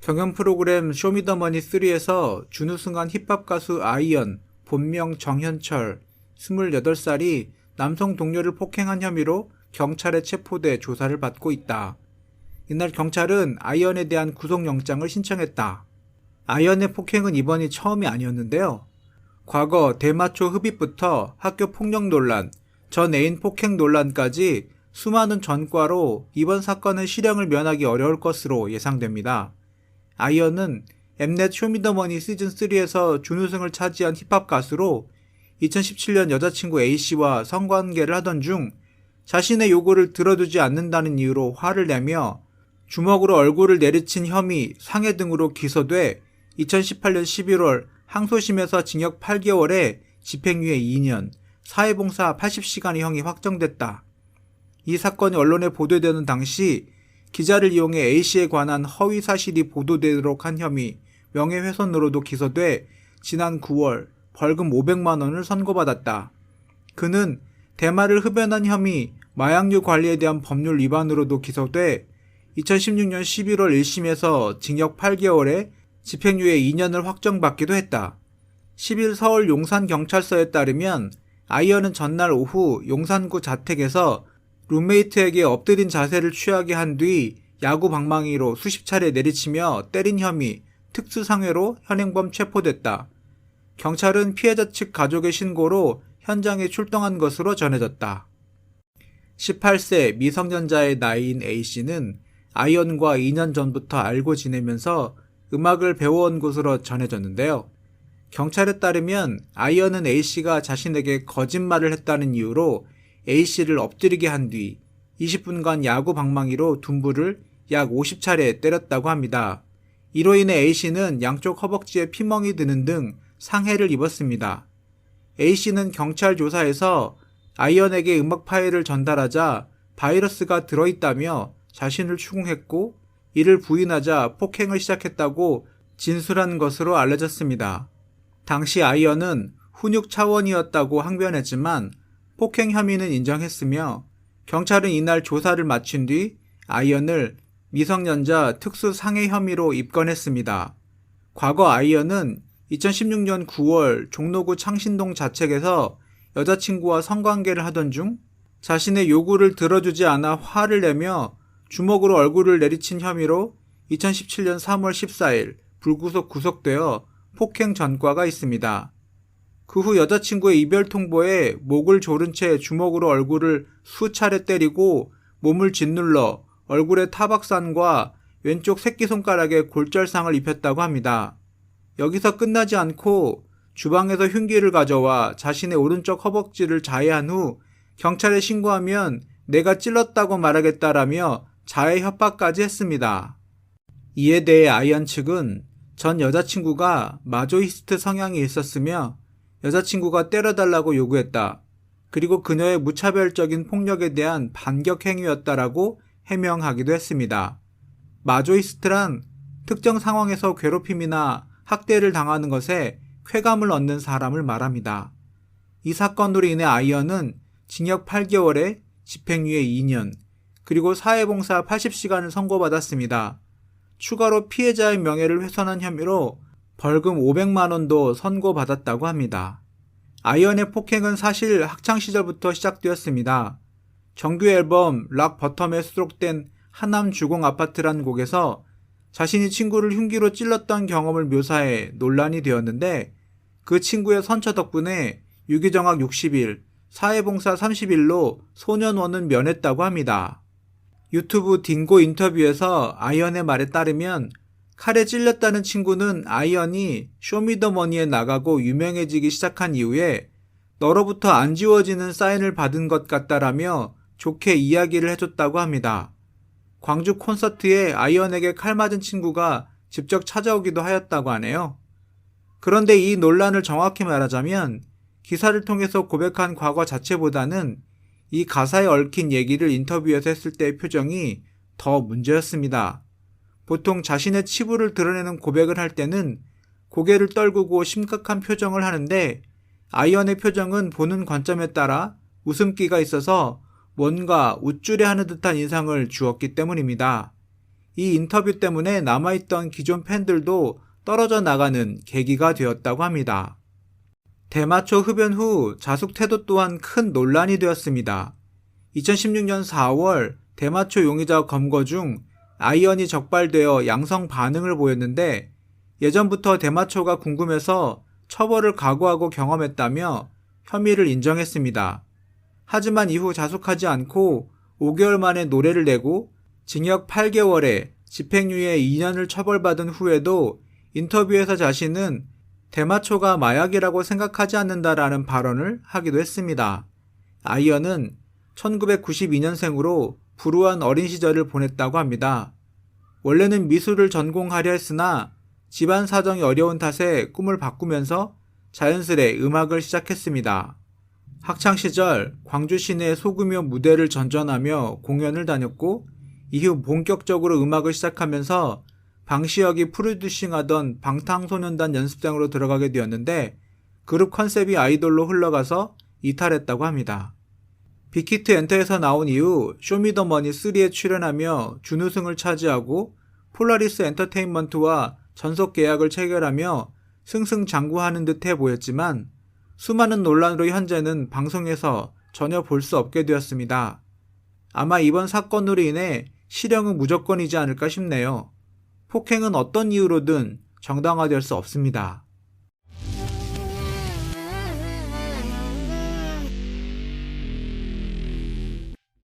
경연 프로그램 쇼미더머니3에서 준우승한 힙합 가수 아이언, 본명 정현철, 28살이 남성 동료를 폭행한 혐의로 경찰에 체포돼 조사를 받고 있다. 이날 경찰은 아이언에 대한 구속영장을 신청했다. 아이언의 폭행은 이번이 처음이 아니었는데요. 과거 대마초 흡입부터 학교 폭력 논란, 전 애인 폭행 논란까지 수많은 전과로 이번 사건은 실형을 면하기 어려울 것으로 예상됩니다. 아이언은 엠넷 쇼미더머니 시즌3에서 준우승을 차지한 힙합 가수로 2017년 여자친구 A씨와 성관계를 하던 중 자신의 요구를 들어주지 않는다는 이유로 화를 내며 주먹으로 얼굴을 내리친 혐의, 상해 등으로 기소돼 2018년 11월 항소심에서 징역 8개월에 집행유예 2년, 사회봉사 80시간의 형이 확정됐다. 이 사건이 언론에 보도되는 당시 기자를 이용해 A씨에 관한 허위 사실이 보도되도록 한 혐의, 명예훼손으로도 기소돼 지난 9월 벌금 500만 원을 선고받았다. 그는 대마를 흡연한 혐의, 마약류 관리에 대한 법률 위반으로도 기소돼 2016년 11월 1심에서 징역 8개월에 집행유예 2년을 확정받기도 했다. 10일 서울 용산경찰서에 따르면 아이언은 전날 오후 용산구 자택에서 룸메이트에게 엎드린 자세를 취하게 한 뒤 야구 방망이로 수십 차례 내리치며 때린 혐의, 특수상해로 현행범 체포됐다. 경찰은 피해자 측 가족의 신고로 현장에 출동한 것으로 전해졌다. 18세 미성년자의 나이인 A씨는 아이언과 2년 전부터 알고 지내면서 음악을 배워온 것으로 전해졌는데요. 경찰에 따르면 아이언은 A씨가 자신에게 거짓말을 했다는 이유로 A씨를 엎드리게 한 뒤 20분간 야구 방망이로 둔부를 약 50차례 때렸다고 합니다. 이로 인해 A씨는 양쪽 허벅지에 피멍이 드는 등 상해를 입었습니다. A씨는 경찰 조사에서 아이언에게 음악 파일을 전달하자 바이러스가 들어있다며 자신을 추궁했고 이를 부인하자 폭행을 시작했다고 진술한 것으로 알려졌습니다. 당시 아이언은 훈육 차원이었다고 항변했지만 폭행 혐의는 인정했으며 경찰은 이날 조사를 마친 뒤 아이언을 미성년자 특수상해 혐의로 입건했습니다. 과거 아이언은 2016년 9월 종로구 창신동 자택에서 여자친구와 성관계를 하던 중 자신의 요구를 들어주지 않아 화를 내며 주먹으로 얼굴을 내리친 혐의로 2017년 3월 14일 불구속 구속되어 폭행 전과가 있습니다. 그 후 여자친구의 이별 통보에 목을 조른 채 주먹으로 얼굴을 수차례 때리고 몸을 짓눌러 얼굴에 타박산과 왼쪽 새끼손가락에 골절상을 입혔다고 합니다. 여기서 끝나지 않고 주방에서 흉기를 가져와 자신의 오른쪽 허벅지를 자해한 후 경찰에 신고하면 내가 찔렀다고 말하겠다라며 자해 협박까지 했습니다. 이에 대해 아이언 측은 전 여자친구가 마조이스트 성향이 있었으며 여자친구가 때려달라고 요구했다. 그리고 그녀의 무차별적인 폭력에 대한 반격 행위였다라고 해명하기도 했습니다. 마조이스트란 특정 상황에서 괴롭힘이나 학대를 당하는 것에 쾌감을 얻는 사람을 말합니다. 이 사건으로 인해 아이언은 징역 8개월에 집행유예 2년, 그리고 사회봉사 80시간을 선고받았습니다. 추가로 피해자의 명예를 훼손한 혐의로 벌금 500만 원도 선고받았다고 합니다. 아이언의 폭행은 사실 학창시절부터 시작되었습니다. 정규 앨범 락 버텀에 수록된 하남 주공 아파트란 곡에서 자신이 친구를 흉기로 찔렀던 경험을 묘사해 논란이 되었는데 그 친구의 선처 덕분에 유기정학 60일, 사회봉사 30일로 소년원은 면했다고 합니다. 유튜브 딩고 인터뷰에서 아이언의 말에 따르면 칼에 찔렸다는 친구는 아이언이 쇼미더머니에 나가고 유명해지기 시작한 이후에 너로부터 안 지워지는 사인을 받은 것 같다라며 좋게 이야기를 해줬다고 합니다. 광주 콘서트에 아이언에게 칼 맞은 친구가 직접 찾아오기도 하였다고 하네요. 그런데 이 논란을 정확히 말하자면 기사를 통해서 고백한 과거 자체보다는 이 가사에 얽힌 얘기를 인터뷰에서 했을 때의 표정이 더 문제였습니다. 보통 자신의 치부를 드러내는 고백을 할 때는 고개를 떨구고 심각한 표정을 하는데 아이언의 표정은 보는 관점에 따라 웃음기가 있어서 뭔가 우쭐해하는 듯한 인상을 주었기 때문입니다. 이 인터뷰 때문에 남아있던 기존 팬들도 떨어져 나가는 계기가 되었다고 합니다. 대마초 흡연 후 자숙 태도 또한 큰 논란이 되었습니다. 2016년 4월 대마초 용의자 검거 중 아이언이 적발되어 양성 반응을 보였는데 예전부터 대마초가 궁금해서 처벌을 각오하고 경험했다며 혐의를 인정했습니다. 하지만 이후 자숙하지 않고 5개월 만에 노래를 내고 징역 8개월에 집행유예 2년을 처벌받은 후에도 인터뷰에서 자신은 대마초가 마약이라고 생각하지 않는다라는 발언을 하기도 했습니다. 아이언은 1992년생으로 불우한 어린 시절을 보냈다고 합니다. 원래는 미술을 전공하려 했으나 집안 사정이 어려운 탓에 꿈을 바꾸면서 자연스레 음악을 시작했습니다. 학창시절 광주 시내 소규모 무대를 전전하며 공연을 다녔고 이후 본격적으로 음악을 시작하면서 방시혁이 프로듀싱하던 방탄소년단 연습생으로 들어가게 되었는데 그룹 컨셉이 아이돌로 흘러가서 이탈했다고 합니다. 빅히트 엔터에서 나온 이후 쇼미더머니 3에 출연하며 준우승을 차지하고 폴라리스 엔터테인먼트와 전속 계약을 체결하며 승승장구하는 듯해 보였지만 수많은 논란으로 현재는 방송에서 전혀 볼 수 없게 되었습니다. 아마 이번 사건으로 인해 실형은 무조건이지 않을까 싶네요. 폭행은 어떤 이유로든 정당화될 수 없습니다.